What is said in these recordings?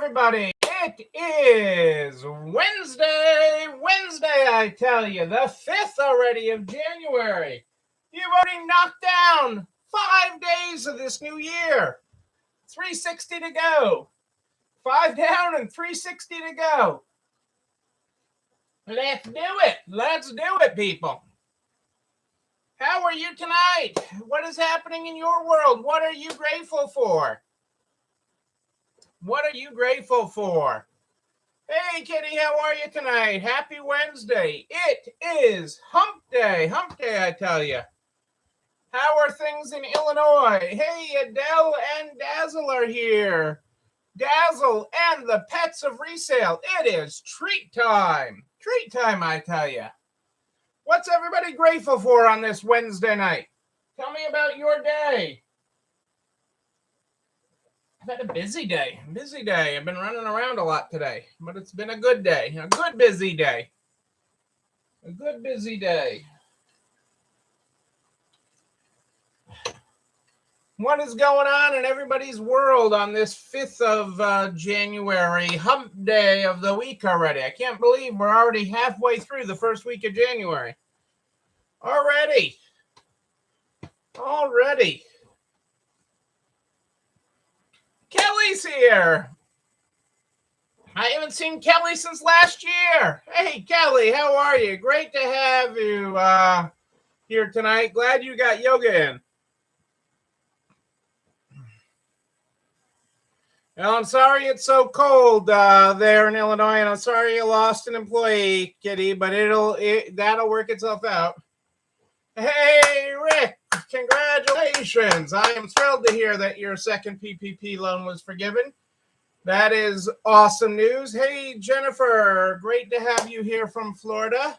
everybody. It is Wednesday, I tell you, the 5th already of January. You've already knocked down 5 days of this new year. 360 to go. 5 down and 360 to go. Let's do it, people. How are you tonight? What is happening in your world? What are you grateful for? What are you grateful for? Hey, Kitty, how are you tonight? Happy Wednesday. It is Hump Day. Hump Day, I tell you. How are things in Illinois? Hey, Adele and Dazzle are here. Dazzle and the pets of resale. It is treat time. Treat time, I tell you. What's everybody grateful for on this Wednesday night? Tell me about your day. I've had a busy day. I've been running around a lot today, but it's been a good day. A good busy day. What is going on in everybody's world on this 5th of January, hump day of the week already? I can't believe we're already halfway through the first week of January. Already. Kelly's here. I haven't seen Kelly since last year. Hey, Kelly, how are you? Great to have you here tonight. Glad you got yoga in. Well, I'm sorry it's so cold there in Illinois, and I'm sorry you lost an employee, Kitty, but that'll work itself out. Hey, Rick, congratulations. I am thrilled to hear that your second PPP loan was forgiven. That is awesome news. Hey, Jennifer, great to have you here from Florida.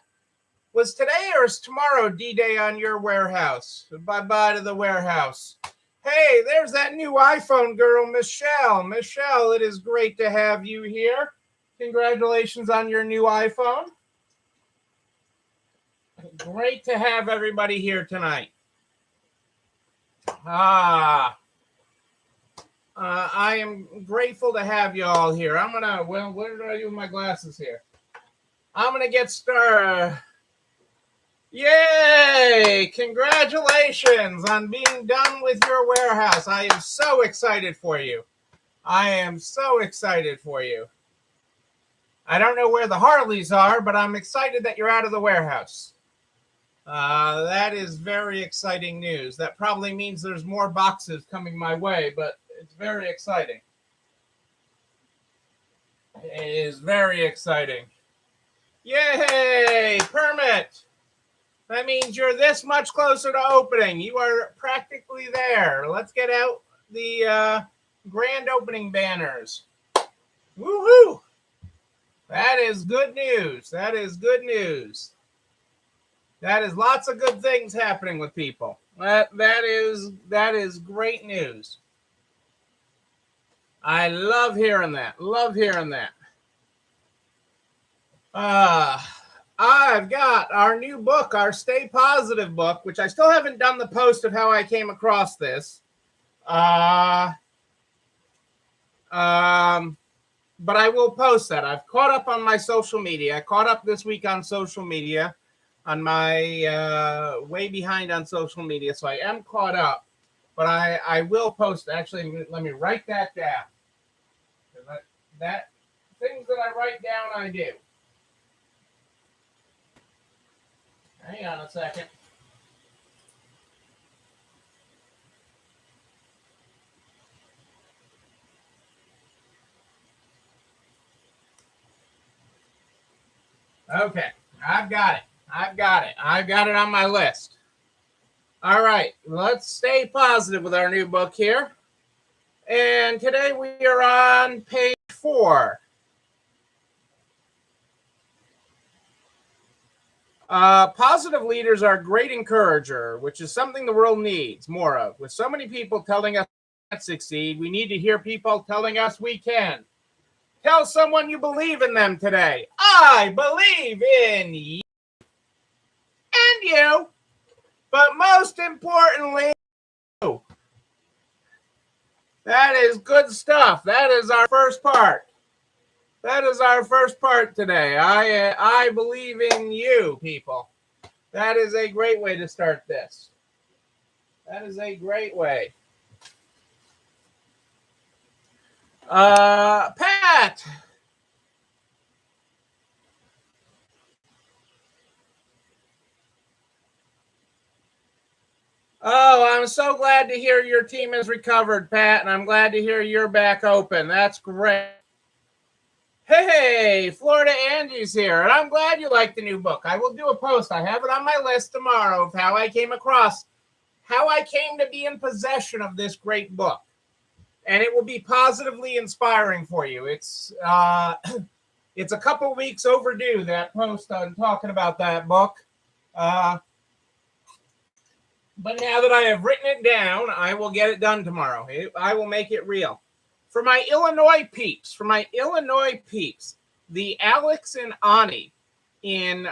Was today or is tomorrow D-Day on your warehouse? Bye-bye to the warehouse. Hey, there's that new iPhone girl, Michelle. Michelle, it is great to have you here. Congratulations on your new iPhone. Great to have everybody here tonight. I am grateful to have you all here. What did I do with my glasses here? I'm going to get started. Yay! Congratulations on being done with your warehouse. I am so excited for you. I don't know where the Harleys are, but I'm excited that you're out of the warehouse. That is very exciting news. That probably means there's more boxes coming my way, but it's very exciting. It is very exciting. Yay! Permit! That means you're this much closer to opening. You are practically there. Let's get out the grand opening banners. Woohoo! That is good news. That is lots of good things happening with people. That is great news. I love hearing that. I've got our new book, our Stay Positive book, which I still haven't done the post of how I came across this. But I will post that. I've caught up on my social media. I caught up this week on social media. On my way behind on social media, so I am caught up, but I will post. Actually, let me write that down. That things that I write down, I do. Hang on a second. Okay, I've got it. I've got it on my list. All right, let's stay positive with our new book here. And today we are on page 4. Positive leaders are a great encourager, which is something the world needs more of. With so many people telling us we can't succeed, we need to hear people telling us we can. Tell someone you believe in them today. I believe in you. And you, but most importantly, you. That is good stuff. That is our first part. That is our first part today. I believe in you, people. That is a great way to start this. That is a great way. Pat. Oh, I'm so glad to hear your team has recovered, Pat, and I'm glad to hear you're back open. That's great. Hey, Florida Angie's here, and I'm glad you like the new book. I will do a post. I have it on my list tomorrow of how I came to be in possession of this great book. And it will be positively inspiring for you. It's it's a couple weeks overdue, that post on talking about that book. But now that I have written it down, I will get it done tomorrow. I will make it real. For my Illinois peeps, the Alex and Ani in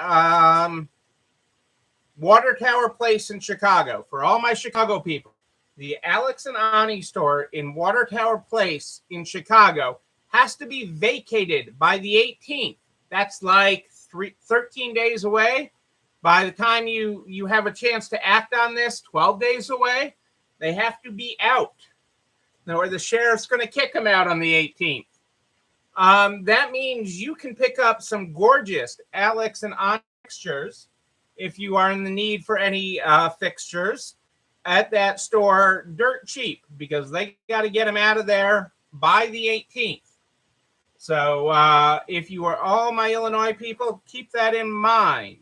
Water Tower Place in Chicago, for all my Chicago people, the Alex and Ani store in Water Tower Place in Chicago has to be vacated by the 18th. That's like 13 days away. By the time you have a chance to act on this, 12 days away, they have to be out. Or the sheriff's going to kick them out on the 18th. That means you can pick up some gorgeous Alex and Ani fixtures if you are in the need for any fixtures at that store dirt cheap, because they got to get them out of there by the 18th. So if you are all my Illinois people, keep that in mind.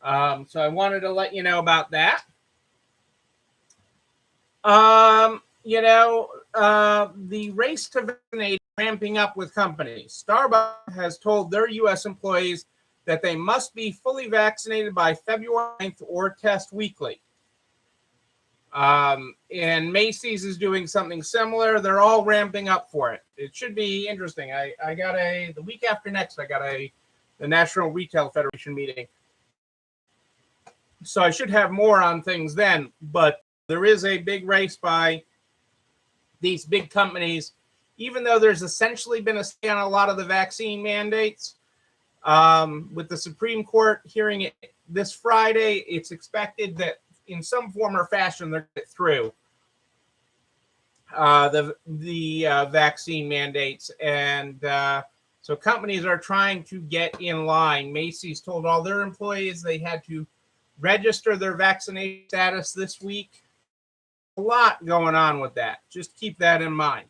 So I wanted to let you know about that. The race to vaccinate ramping up with companies. Starbucks has told their U.S. employees that they must be fully vaccinated by February 9th or test weekly. And Macy's is doing something similar. They're all ramping up for it. It should be interesting. I got the week after next, I got the National Retail Federation meeting. So I should have more on things then, but there is a big race by these big companies, even though there's essentially been a stay on a lot of the vaccine mandates. With the Supreme Court hearing it this Friday, it's expected that in some form or fashion they're going to get through the vaccine mandates. And so companies are trying to get in line. Macy's told all their employees they had to register their vaccination status this week. A lot going on with that. Just keep that in mind.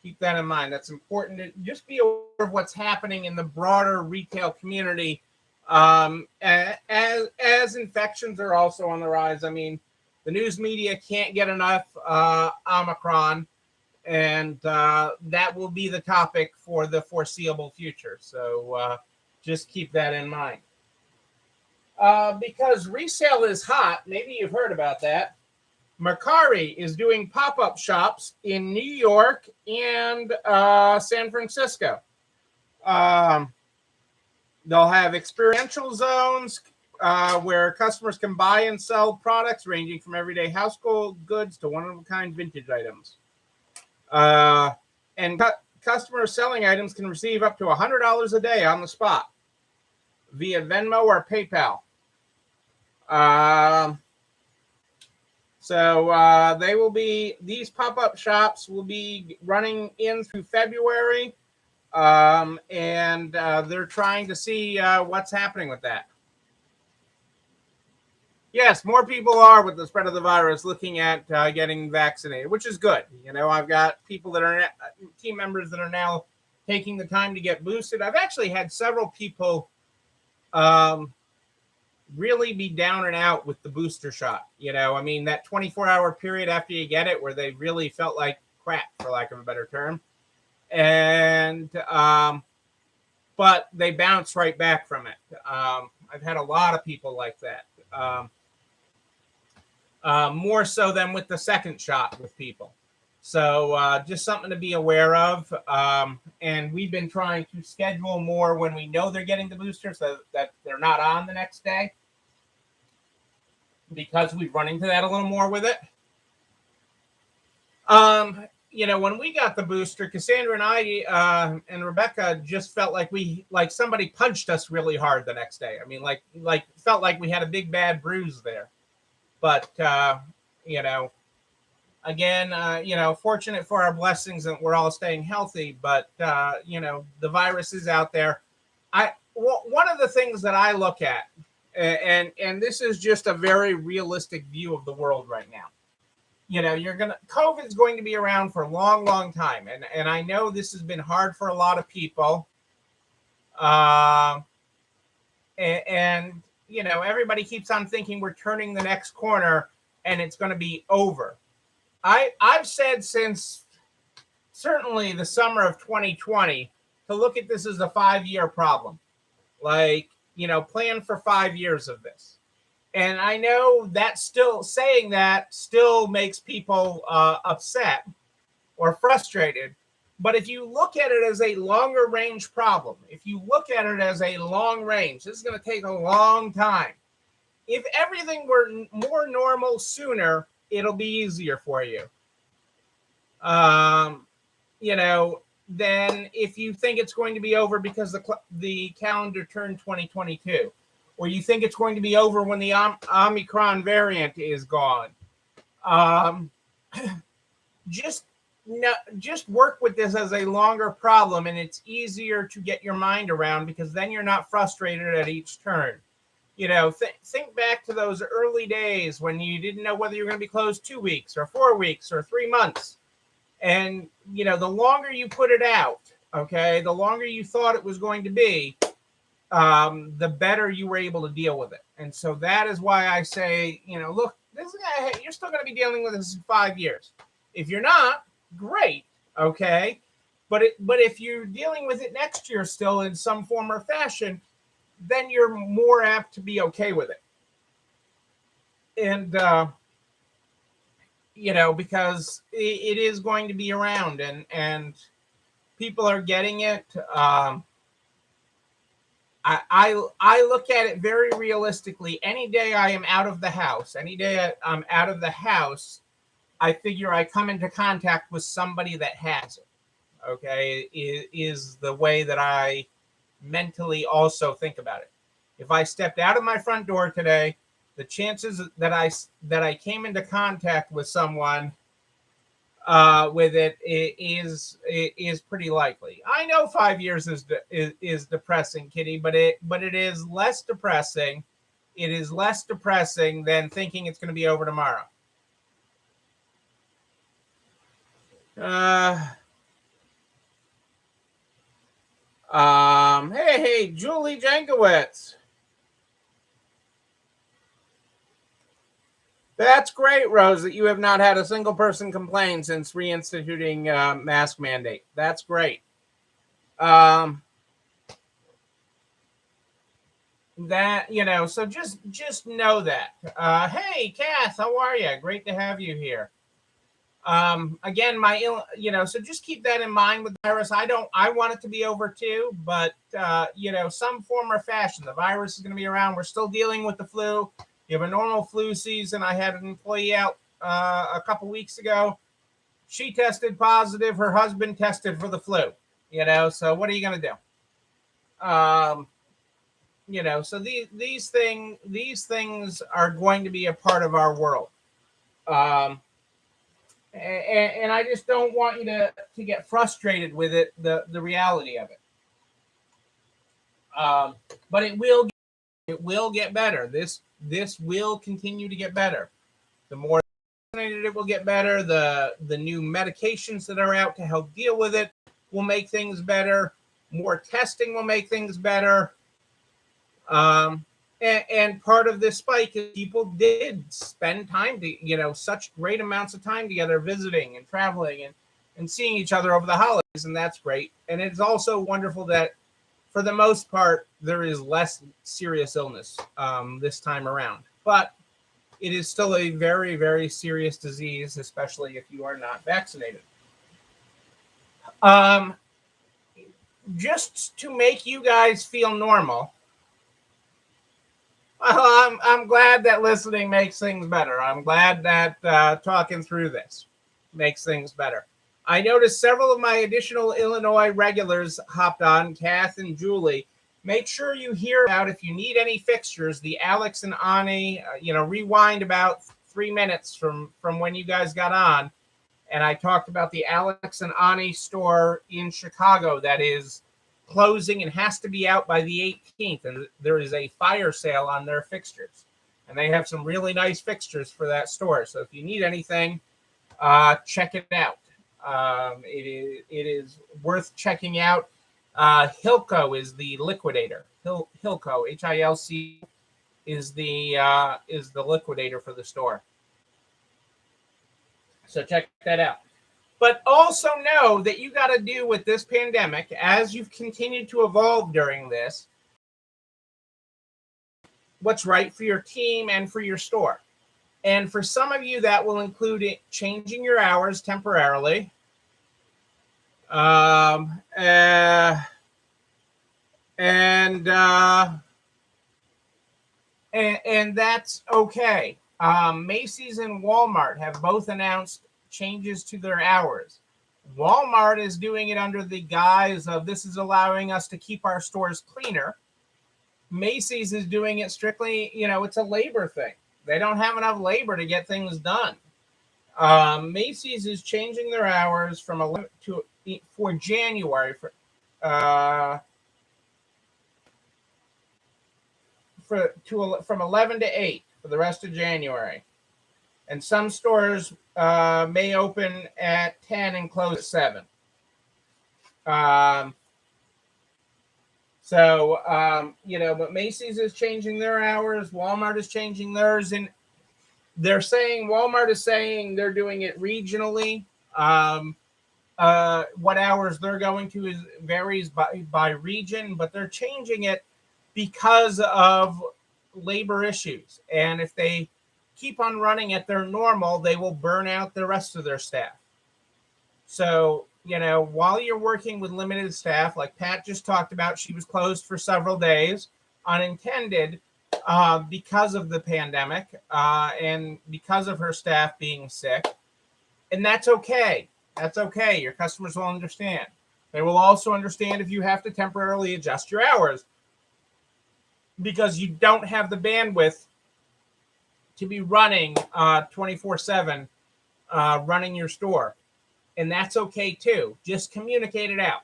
Keep that in mind. That's important to just be aware of what's happening in the broader retail community. As infections are also on the rise. I mean, the news media can't get enough Omicron, and that will be the topic for the foreseeable future. So just keep that in mind. Because resale is hot, maybe you've heard about that. Mercari is doing pop-up shops in New York and San Francisco. They'll have experiential zones where customers can buy and sell products ranging from everyday household goods to one-of-a-kind vintage items. And customers selling items can receive up to $100 a day on the spot via Venmo or PayPal. So these pop-up shops will be running in through February. And they're trying to see what's happening with that. Yes, more people are with the spread of the virus looking at getting vaccinated, which is good. You know, I've got people that are team members that are now taking the time to get boosted. I've actually had several people really be down and out with the booster shot. You know, I mean, that 24-hour period after you get it where they really felt like crap, for lack of a better term. And but they bounce right back from it. I've had a lot of people like that. More so than with the second shot with people. So just something to be aware of. And we've been trying to schedule more when we know they're getting the booster so that they're not on the next day, because we've run into that a little more with it. when we got the booster, Cassandra and I and Rebecca just felt like somebody punched us really hard the next day. I mean, like felt like we had a big bad bruise there. But you know, again, fortunate for our blessings that we're all staying healthy. But the virus is out there. One of the things that I look at, and this is just a very realistic view of the world right now. COVID's going to be around for a long, long time. And I know this has been hard for a lot of people. Everybody keeps on thinking we're turning the next corner and it's going to be over. I've said since certainly the summer of 2020 to look at this as a 5-year problem. Plan for 5 years of this. And I know that still saying that still makes people upset or frustrated. But if you look at it as a longer range problem, if you look at it as a long range, this is going to take a long time. If everything were more normal sooner, it'll be easier for you. Then if you think it's going to be over because the calendar turned 2022, or you think it's going to be over when the Omicron variant is gone, just work with this as a longer problem, and it's easier to get your mind around because then you're not frustrated at each turn. Think back to those early days when you didn't know whether you were going to be closed 2 weeks or 4 weeks or 3 months. And, the longer you put it out, okay, the longer you thought it was going to be, the better you were able to deal with it. And so that is why I say, look, you're still going to be dealing with this in 5 years. If you're not, great, okay? But if you're dealing with it next year still in some form or fashion, then you're more apt to be okay with it. And, because it is going to be around and people are getting it. I look at it very realistically. Any day I am out of the house, I figure I come into contact with somebody that has it. Okay, is the way that I mentally also think about it. If I stepped out of my front door today, the chances that I came into contact with someone with it is pretty likely. I know 5 years is depressing, Kitty, but it is less depressing. It is less depressing than thinking it's going to be over tomorrow. Hey, Julie Jankowitz. That's great, Rose, that you have not had a single person complain since reinstituting mask mandate. That's great. So just know that. Hey, Kath, how are you? Great to have you here. Again, so just keep that in mind with the virus. I want it to be over too, but some form or fashion, the virus is going to be around. We're still dealing with the flu. You have a normal flu season. I had an employee out a couple weeks ago. She tested positive. Her husband tested for the flu. So what are you going to do? So these things are going to be a part of our world. And I just don't want you to get frustrated with it, the reality of it. But it will get better. This will continue to get better. The more it will get better. The new medications that are out to help deal with it will make things better. More testing will make things better. And part of this spike is people did spend time such great amounts of time together, visiting and traveling and seeing each other over the holidays, and that's great. And it's also wonderful that for the most part, there is less serious illness this time around. But it is still a very, very serious disease, especially if you are not vaccinated. Just to make you guys feel normal, well, I'm glad that listening makes things better. I'm glad that talking through this makes things better. I noticed several of my additional Illinois regulars hopped on, Kath and Julie. Make sure you hear out if you need any fixtures. The Alex and Ani, rewind about 3 minutes from when you guys got on, and I talked about the Alex and Ani store in Chicago that is closing and has to be out by the 18th. And there is a fire sale on their fixtures, and they have some really nice fixtures for that store. So if you need anything, check it out. It is worth checking out. Hilco is the liquidator. Hilco, HILC, is the liquidator for the store. So check that out. But also know that you got to do with this pandemic, as you've continued to evolve during this, what's right for your team and for your store. And for some of you, that will include changing your hours temporarily. And that's okay. Macy's and Walmart have both announced changes to their hours. Walmart is doing it under the guise of this is allowing us to keep our stores cleaner. Macy's is doing it strictly, it's a labor thing. They don't have enough labor to get things done. Macy's is changing their hours from 11 for January from 11 to 8 for the rest of January. And some stores may open at 10 and close at 7. But Macy's is changing their hours. Walmart is changing theirs. And Walmart is saying they're doing it regionally. What hours they're going to varies by region, but they're changing it because of labor issues. And if they keep on running at their normal, they will burn out the rest of their staff. So, while you're working with limited staff, like Pat just talked about, she was closed for several days, unintended, because of the pandemic and because of her staff being sick. And that's okay. That's okay. Your customers will understand. They will also understand if you have to temporarily adjust your hours because you don't have the bandwidth to be running 24/7, running your store. And that's okay too. Just communicate it out.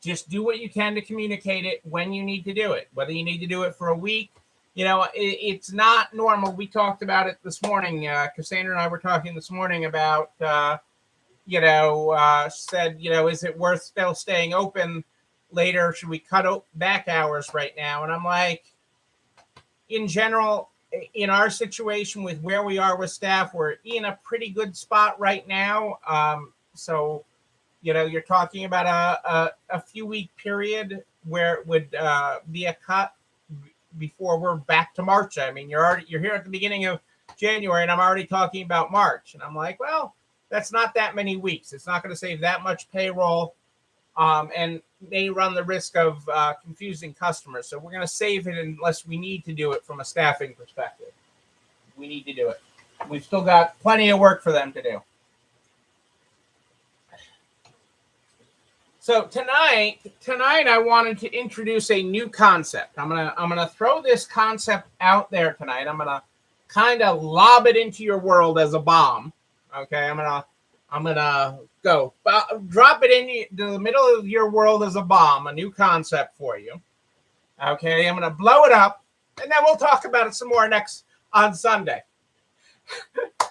Just do what you can to communicate it when you need to do it, whether you need to do it for a week. It's not normal. We talked about it this morning. Cassandra and I were talking this morning about, said, is it worth still staying open later? Should we cut back hours right now? And I'm like, in general, in our situation with where we are with staff, we're in a pretty good spot right now. So, you're talking about a few week period where it would be a cut before we're back to March. I mean, you're here at the beginning of January, and I'm already talking about March. And I'm like, well, that's not that many weeks. It's not going to save that much payroll, and may run the risk of confusing customers. So we're going to save it unless we need to do it from a staffing perspective. We need to do it. We've still got plenty of work for them to do. So tonight I wanted to introduce a new concept. I'm gonna throw this concept out there tonight. I'm gonna kind of lob it into your world as a bomb. Okay, I'm gonna go drop it into the middle of your world as a bomb. A new concept for you. Okay, I'm gonna blow it up, and then we'll talk about it some more on Sunday.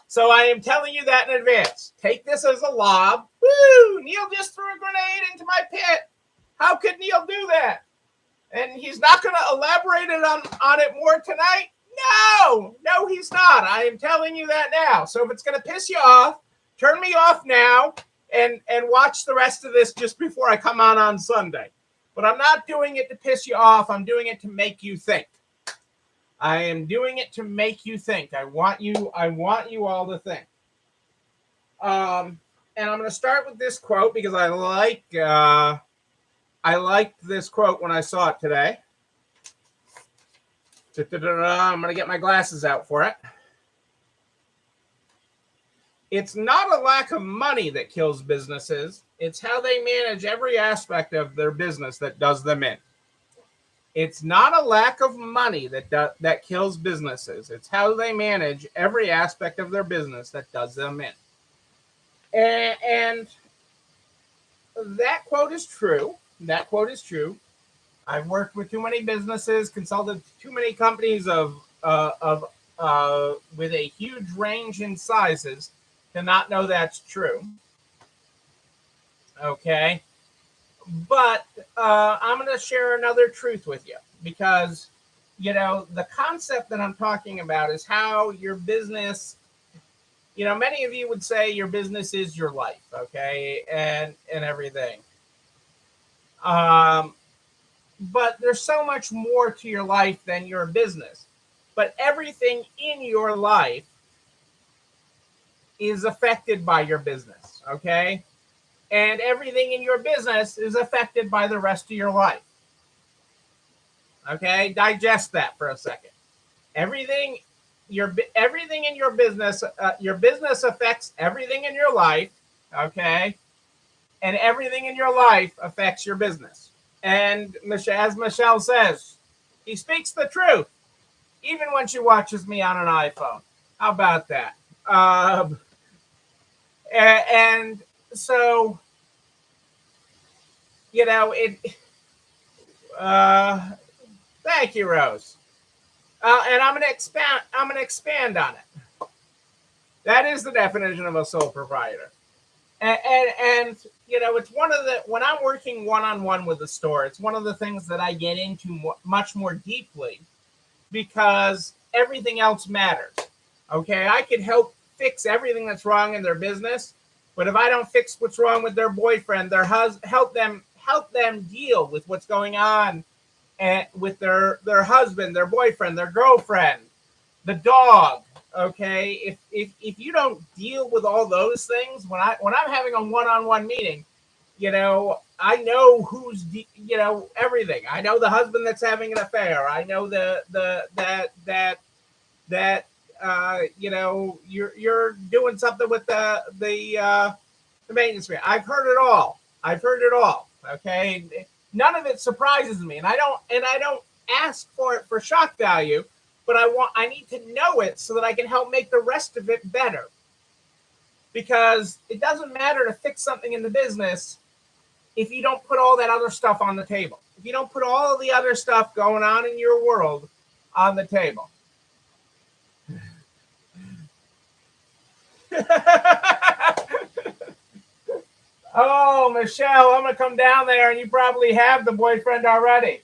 So I am telling you that in advance. Take this as a lob. Woo! Neil just threw a grenade into my pit. How could Neil do that? And he's not going to elaborate on it more tonight? No, he's not. I am telling you that now. So if it's going to piss you off, turn me off now and watch the rest of this just before I come on Sunday. But I'm not doing it to piss you off. I'm doing it to make you think. I am doing it to make you think. I want you all to think. And I'm going to start with this quote because I liked this quote when I saw it today. I'm going to get my glasses out for it. It's not a lack of money that kills businesses. It's how they manage every aspect of their business that does them in. It's not a lack of money that kills businesses. It's how they manage every aspect of their business that does them in. And that quote is true. That quote is true. I've worked with too many businesses, consulted too many companies with a huge range in sizes to not know that's true. Okay, but I'm going to share another truth with you because the concept that I'm talking about is how your business. Many of you would say your business is your life, okay, and everything. But there's so much more to your life than your business. But everything in your life is affected by your business, okay? And everything in your business is affected by the rest of your life. Okay? Digest that for a second. Everything in your business affects everything in your life, okay? And everything in your life affects your business. And as Michelle says, he speaks the truth, even when she watches me on an iPhone. How about that? And so, thank you, Rose. And I'm going to expand on it. That is the definition of a sole proprietor. And it's one of the, when I'm working one-on-one with a store, it's one of the things that I get into much more deeply because everything else matters. Okay, I could help fix everything that's wrong in their business, but if I don't fix what's wrong with their boyfriend, help them deal with what's going on and with their husband, their boyfriend, their girlfriend, the dog. Okay, if you don't deal with all those things, when I'm having a one-on-one meeting, I know who's everything. I know the husband that's having an affair. I know you're doing something with the maintenance man. I've heard it all. Okay, none of it surprises me, and I don't ask for it for shock value. But I need to know it so that I can help make the rest of it better. Because it doesn't matter to fix something in the business if you don't put all that other stuff on the table. If you don't put all the other stuff going on in your world on the table. Oh, Michelle, I'm going to come down there and you probably have the boyfriend already.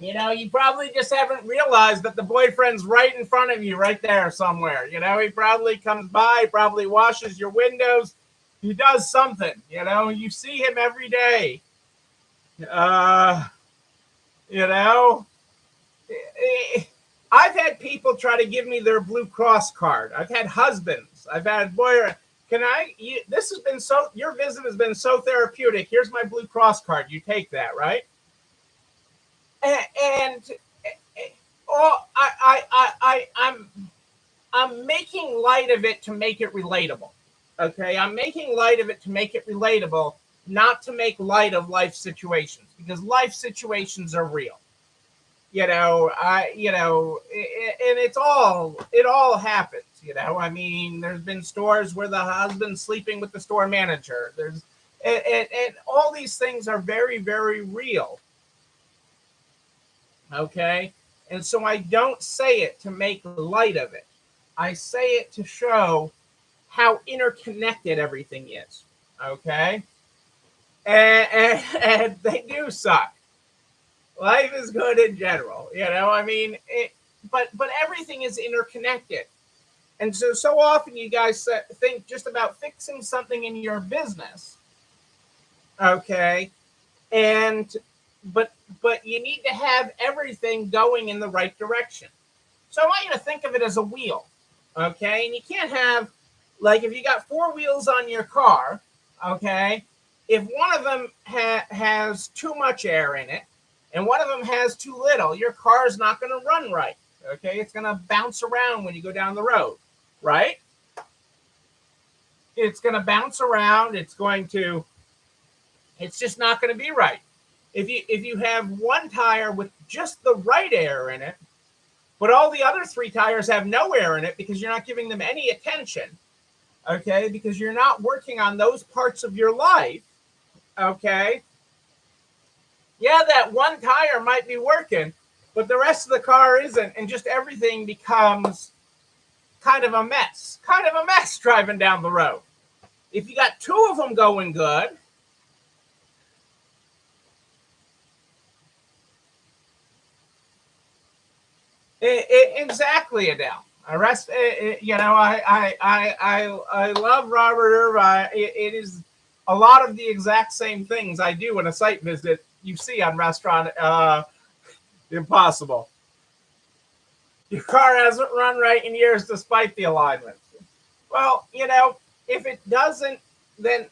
You probably just haven't realized that the boyfriend's right in front of you, right there somewhere. He probably comes by, probably washes your windows. He does something, you see him every day. I've had people try to give me their Blue Cross card. I've had husbands. I've had boyfriends. Your visit has been so therapeutic. Here's my Blue Cross card. You take that, right? I'm making light of it to make it relatable. Okay, I'm making light of it to make it relatable, not to make light of life situations, because life situations are real. And it all happens. I mean, there's been stores where the husband's sleeping with the store manager. And all these things are very, very real. Okay, and so I don't say it to make light of it. I say it to show how interconnected everything is. Okay, and they do suck. Life is good in general, I mean, but everything is interconnected, and so often you guys think just about fixing something in your business. Okay, but you need to have everything going in the right direction. So I want you to think of it as a wheel, okay? And you can't have, like, if you got four wheels on your car, okay, if one of them has too much air in it and one of them has too little, your car is not going to run right, okay? It's going to bounce around when you go down the road, right? It's going to bounce around. It's just not going to be right. If you have one tire with just the right air in it, but all the other three tires have no air in it because you're not giving them any attention, okay, because you're not working on those parts of your life, okay, yeah, that one tire might be working, but the rest of the car isn't, and just everything becomes kind of a mess driving down the road. If you got two of them going good, exactly, Adele. I love Robert Irvine. It is a lot of the exact same things I do in a site visit you see on Restaurant Impossible. Your car hasn't run right in years despite the alignment. Well, if it doesn't, then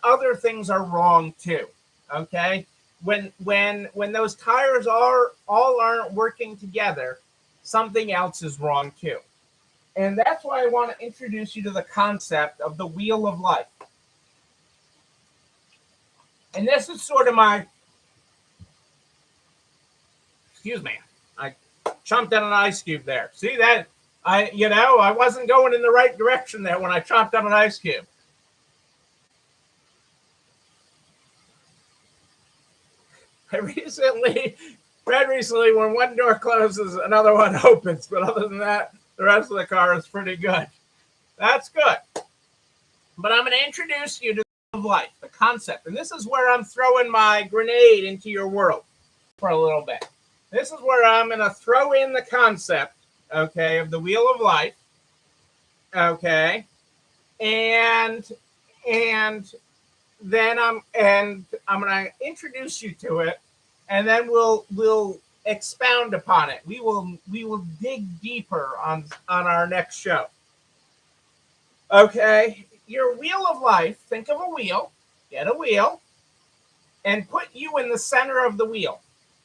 other things are wrong too. Okay, when those tires all aren't working together, something else is wrong too. And that's why I want to introduce you to the concept of the wheel of life. And this is sort of excuse me, I chomped on an ice cube there. See that? I wasn't going in the right direction there when I chomped on an ice cube. I read recently when one door closes, another one opens. But other than that, the rest of the car is pretty good. That's good. But I'm going to introduce you to the wheel of life, the concept. And this is where I'm throwing my grenade into your world for a little bit. This is where I'm going to throw in the concept, okay, of the wheel of life, okay, and then I'm going to introduce you to it, and then we'll expound upon it. We will dig deeper on our next show. Okay, your wheel of life. Think of a wheel. Get a wheel, and put you in the center of the wheel.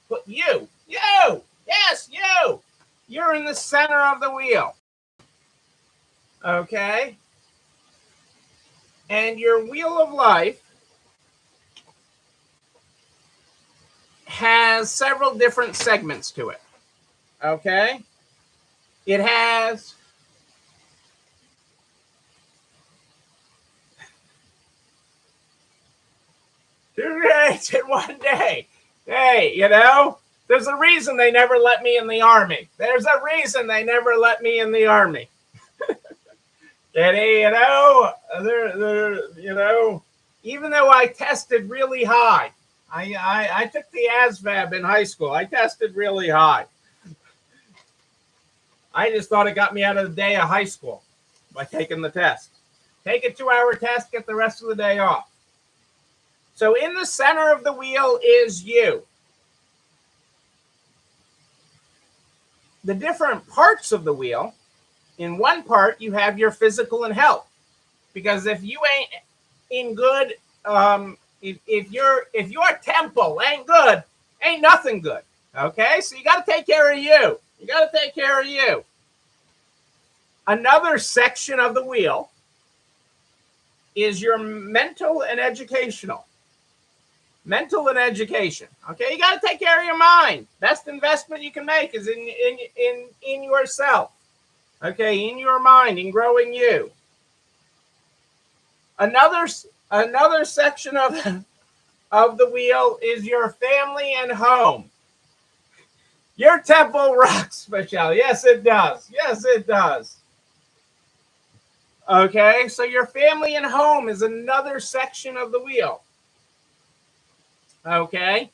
Put you. Yes, you. You're in the center of the wheel. Okay, and your wheel of life has several different segments to it. Okay, it has two days in one day. Hey, there's a reason they never let me in the Army. There's a reason they never let me in the Army. Kitty, even though I tested really high, I took the ASVAB in high school. I tested really high. I just thought it got me out of the day of high school by taking the test. Take a 2-hour test, get the rest of the day off. So in the center of the wheel is you. The different parts of the wheel, in one part, you have your physical and health. Because if you ain't in good, if your temple ain't good, ain't nothing good. Okay? So you got to take care of you. You got to take care of you. Another section of the wheel is your mental and educational. Mental and education. Okay, you got to take care of your mind. Best investment you can make is in yourself. Okay, in your mind, in growing you. Another section of the wheel is your family and home. Your temple rocks, Michelle. Yes, it does. Yes, it does. Okay, so your family and home is another section of the wheel. Okay.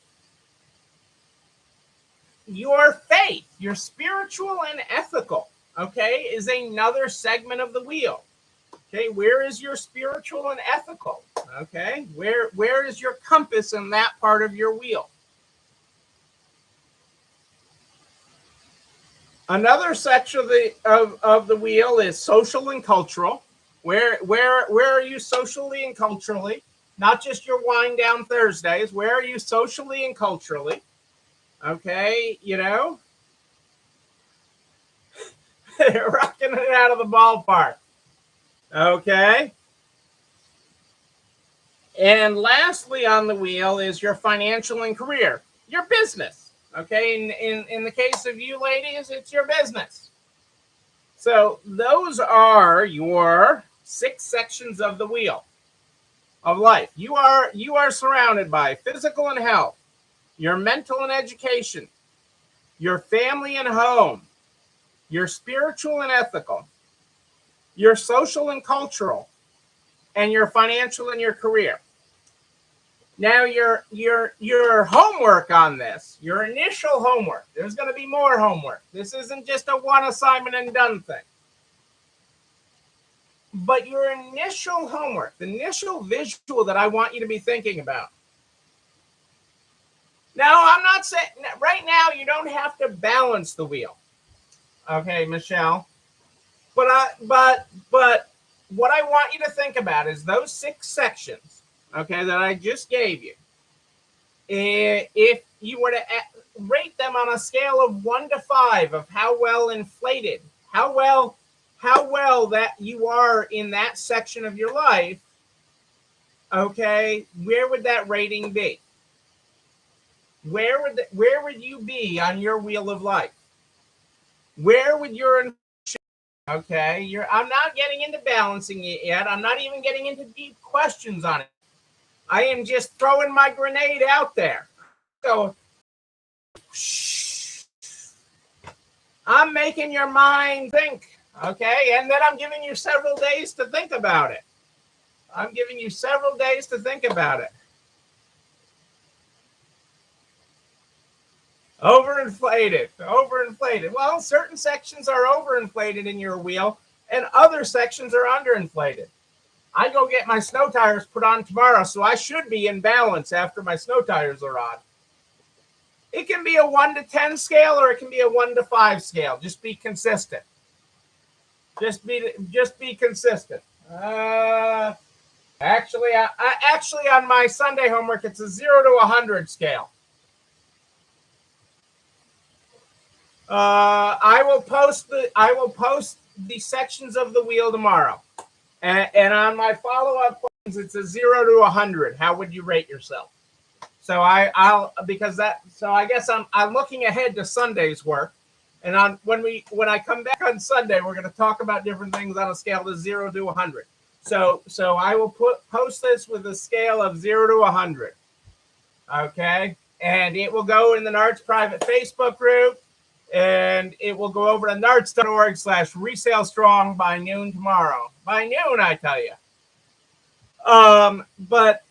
Your faith, your spiritual and ethical, okay, is another segment of the wheel. Okay, where is your spiritual and ethical? Okay, where is your compass in that part of your wheel? Another section of the wheel is social and cultural. Where are you socially and culturally? Not just your wind down Thursdays. Where are you socially and culturally? Okay, rocking it out of the ballpark. Okay. And lastly on the wheel is your financial and career, your business. Okay, in the case of you ladies, it's your business. So those are your 6 sections of the wheel of life. You are surrounded by physical and health, your mental and education, your family and home, your spiritual and ethical, your social and cultural, and your financial and your career. Now your homework on this, your initial homework, there's going to be more homework. This isn't just a one assignment and done thing. But your initial homework, the initial visual that I want you to be thinking about. Now, I'm not saying right now you don't have to balance the wheel. Okay, Michelle. But what I want you to think about is those 6 sections, okay, that I just gave you. If you were to rate them on a scale of 1 to 5 of how well inflated, how well that you are in that section of your life, okay, where would that rating be? Where would you be on your wheel of life? Where would your okay? I'm not getting into balancing it yet. I'm not even getting into deep questions on it. I am just throwing my grenade out there. So I'm making your mind think, okay? And then I'm giving you several days to think about it. I'm giving you several days to think about it. Overinflated. Well, certain sections are overinflated in your wheel, and other sections are underinflated. I go get my snow tires put on tomorrow, so I should be in balance after my snow tires are on. It can be a 1 to 10 scale, or it can be a 1 to 5 scale. Just be consistent. Just be consistent. Actually, on my Sunday homework, it's a 0 to 100 scale. I will post the sections of the wheel tomorrow, and on my follow-up questions, it's a 0 to 100. How would you rate yourself? So I guess I'm looking ahead to Sunday's work, and when I come back on Sunday, we're going to talk about different things on a scale of 0 to 100. So I will post this with a scale of 0 to 100. Okay, and it will go in the NARTS private Facebook group. And it will go over to narts.org/resalestrong by noon tomorrow. By noon, I tell you. But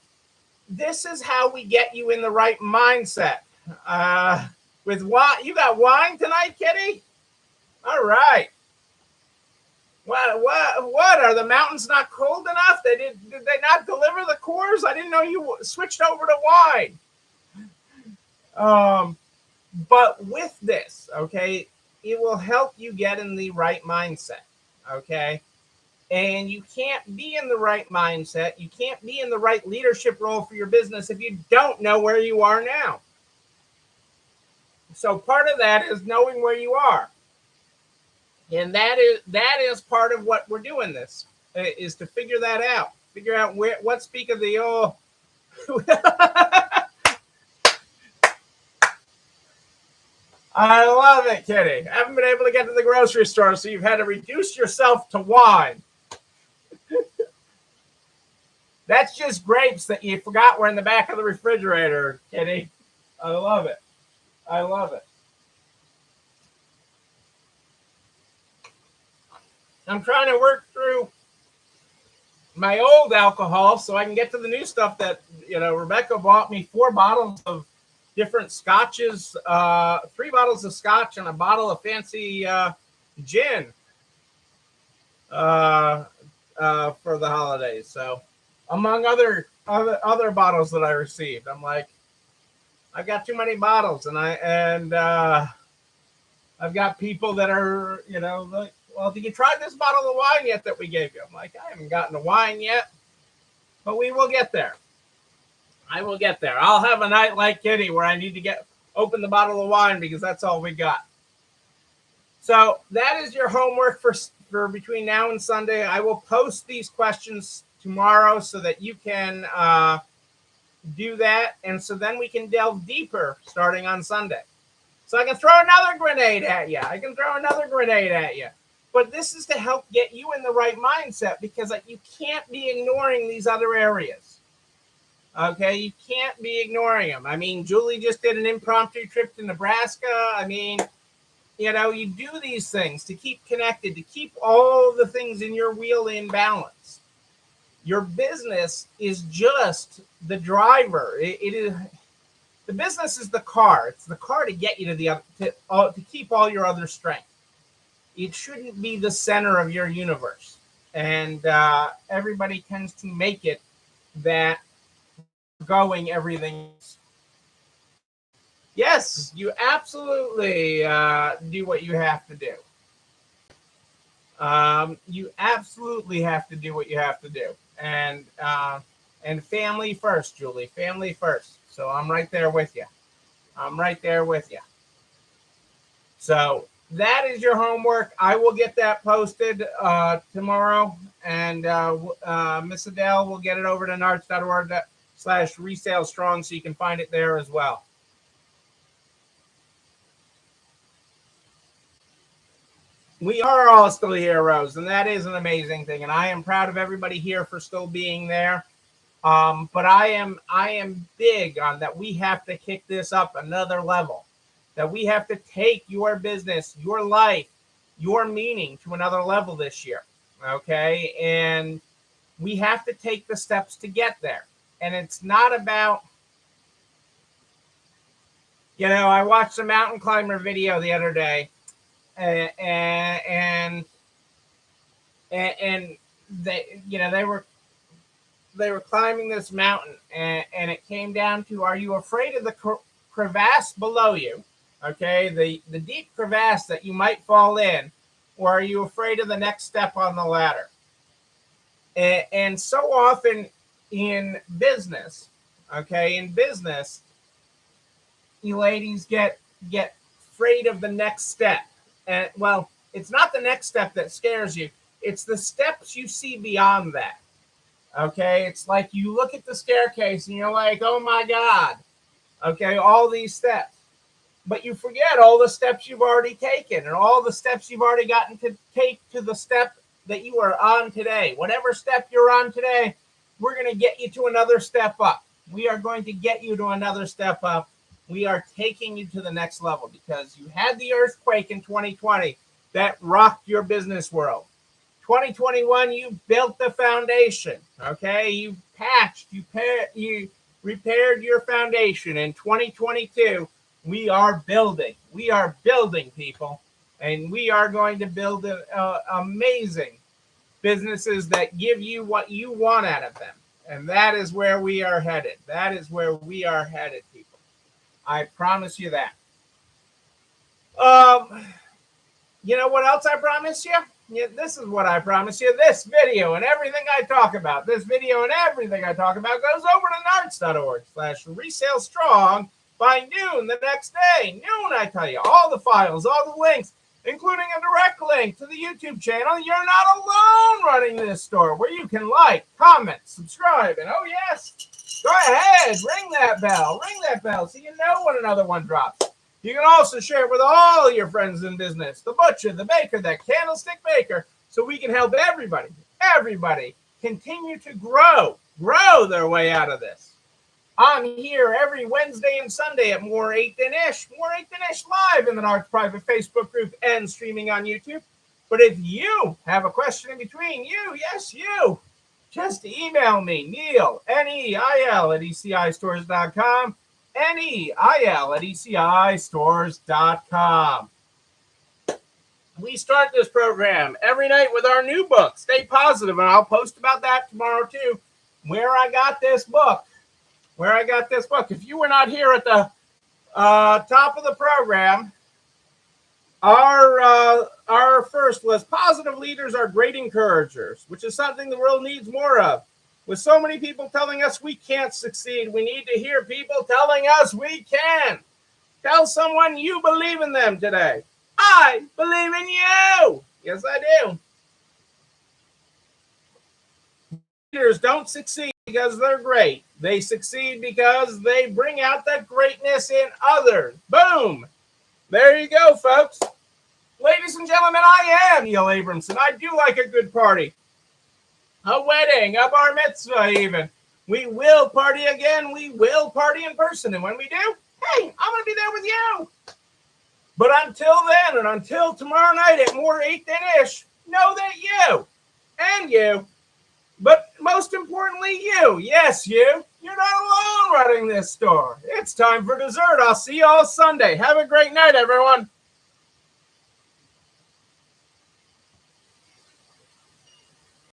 this is how we get you in the right mindset. With wine, you got wine tonight, Kitty? All right. What are the mountains not cold enough? Did they not deliver the cores? I didn't know you switched over to wine. But with this, okay, it will help you get in the right mindset, okay? And you can't be in the right mindset. You can't be in the right leadership role for your business if you don't know where you are now. So part of that is knowing where you are. And that is part of what we're doing this, is to figure that out. Figure out what speak of the I love it, Kitty. I haven't been able to get to the grocery store, so you've had to reduce yourself to wine. That's just grapes that you forgot were in the back of the refrigerator, Kitty. I love it. I'm trying to work through my old alcohol so I can get to the new stuff that, Rebecca bought me 4 bottles of different scotches, 3 bottles of scotch and a bottle of fancy gin for the holidays. So, among other bottles that I received, I'm like, I've got too many bottles, and I've got people that are, like, well, did you try this bottle of wine yet that we gave you? I'm like, I haven't gotten the wine yet, but we will get there. I will get there. I'll have a night like Kitty where I need to open the bottle of wine because that's all we got. So that is your homework for between now and Sunday. I will post these questions tomorrow so that you can do that. And so then we can delve deeper starting on Sunday. So I can throw another grenade at you. But this is to help get you in the right mindset, because you can't be ignoring these other areas. Okay, you can't be ignoring them. I mean, Julie just did an impromptu trip to Nebraska. I mean, you do these things to keep connected, to keep all the things in your wheel in balance. Your business is just the driver. It is the business is the car. It's the car to get you to the to keep all your other strength. It shouldn't be the center of your universe, and everybody tends to make it that going everything. Yes, you absolutely do what you have to do. You absolutely have to do what you have to do, and family first, Julie. Family first. So I'm right there with you. So that is your homework. I will get that posted tomorrow, and Miss Adele will get it over to narts.org/resale strong, so you can find it there as well. We are all still heroes, and that is an amazing thing. And I am proud of everybody here for still being there. But I am big on that. We have to kick this up another level. That we have to take your business, your life, your meaning to another level this year. Okay, and we have to take the steps to get there. And it's not about, I watched a mountain climber video the other day. And they they were climbing this mountain, and it came down to, are you afraid of the crevasse below you, okay, the deep crevasse that you might fall in, or are you afraid of the next step on the ladder? And so often in business, you ladies get afraid of the next step. And well, it's not the next step that scares you. It's the steps you see beyond that. Okay. It's like you look at the staircase and you're like, oh my God. Okay. All these steps, but you forget all the steps you've already taken and all the steps you've already gotten to take to the step that you are on today. Whatever step you're on today, we're going to get you to another step up. We are going to get you to another step up. We are taking you to the next level because you had the earthquake in 2020 that rocked your business world. 2021, you built the foundation. Okay, you patched, you repaired your foundation. In 2022, we are building. We are building, people, and we are going to build amazing businesses that give you what you want out of them. And that is where we are headed. That is where we are headed, people. I promise you that. You know what else I promise you? Yeah, this is what I promise you. This video and everything I talk about, goes over to narts.org/resale strong by noon the next day. Noon, I tell you, all the files, all the links, including a direct link to the YouTube channel. You're not alone running this store, where you can like, comment, subscribe, and oh yes, go ahead, ring that bell so you know when another one drops. You can also share it with all your friends in business, the butcher, the baker, the candlestick maker, so we can help everybody continue to grow their way out of this. I'm here every Wednesday and Sunday at More 8 Than Ish live in the Narts private Facebook group and streaming on YouTube. But if you have a question in between, you, just email me, Neil, Neil at ECIstores.com, Neil at ECIstores.com. We start this program every night with our new book, Stay Positive, and I'll post about that tomorrow too, where I got this book. If you were not here at the top of the program, our first was Positive Leaders Are Great Encouragers, which is something the world needs more of. With so many people telling us we can't succeed, we need to hear people telling us we can. Tell someone you believe in them today. I believe in you. Yes, I do. leaders don't succeed because they're great. They succeed because they bring out the greatness in others. Boom. There you go, folks. Ladies and gentlemen, I am Neil Abramson. I do like a good party. A wedding, a bar mitzvah even. We will party again. We will party in person. And when we do, hey, I'm going to be there with you. But until then, and until tomorrow night at more 8 than ish, know that you and you, but most importantly, you, yes, you're not alone running this store. It's time for dessert. I'll see you all Sunday. Have a great night, everyone.